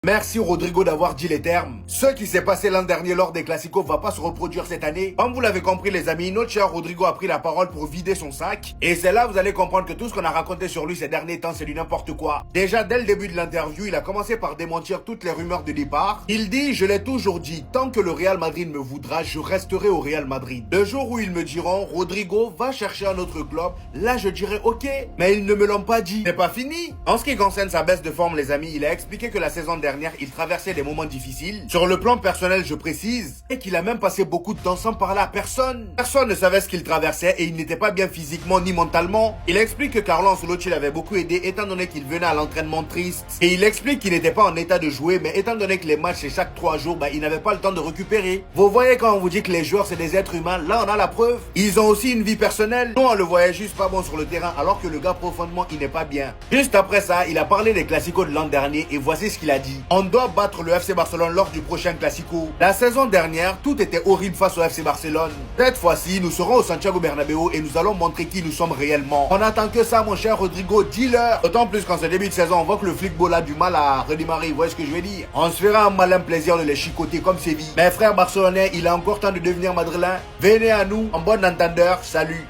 Merci Rodrigo d'avoir dit les termes. Ce qui s'est passé l'an dernier lors des Classicos va pas se reproduire cette année. Comme vous l'avez compris les amis, notre cher Rodrigo a pris la parole pour vider son sac. Et c'est là vous allez comprendre que tout ce qu'on a raconté sur lui ces derniers temps c'est du n'importe quoi. Déjà dès le début de l'interview, il a commencé par démentir toutes les rumeurs de départ. Il dit, je l'ai toujours dit, tant que le Real Madrid me voudra, je resterai au Real Madrid. Le jour où ils me diront, Rodrigo va chercher un autre club, là je dirai ok. Mais ils ne me l'ont pas dit. C'est pas fini. En ce qui concerne sa baisse de forme les amis, il a expliqué que la saison dernière, il traversait des moments difficiles. Sur le plan personnel, je précise, et qu'il a même passé beaucoup de temps sans parler à personne. Personne ne savait ce qu'il traversait et il n'était pas bien physiquement ni mentalement. Il explique que Carlo Ancelotti l'avait beaucoup aidé étant donné qu'il venait à l'entraînement triste. Et il explique qu'il n'était pas en état de jouer, mais étant donné que les matchs c'est chaque 3 jours, il n'avait pas le temps de récupérer. Vous voyez quand on vous dit que les joueurs c'est des êtres humains, là on a la preuve. Ils ont aussi une vie personnelle. Nous on le voyait juste pas bon sur le terrain alors que le gars profondément il n'est pas bien. Juste après ça, il a parlé des Classicos de l'an dernier et voici ce qu'il a dit. On doit battre le FC Barcelone lors du prochain Classico. La saison dernière, tout était horrible face au FC Barcelone. Cette fois-ci, nous serons au Santiago Bernabéu et nous allons montrer qui nous sommes réellement. On attend que ça, mon cher Rodrigo, dis-leur. D'autant plus qu'en ce début de saison, on voit que le football a du mal à redémarrer. Vous voyez ce que je veux dire? On se fera un malin plaisir de les chicoter comme Séville. Mes frères barcelonais, il a encore temps de devenir madrilène. Venez à nous, en bon entendeur. Salut.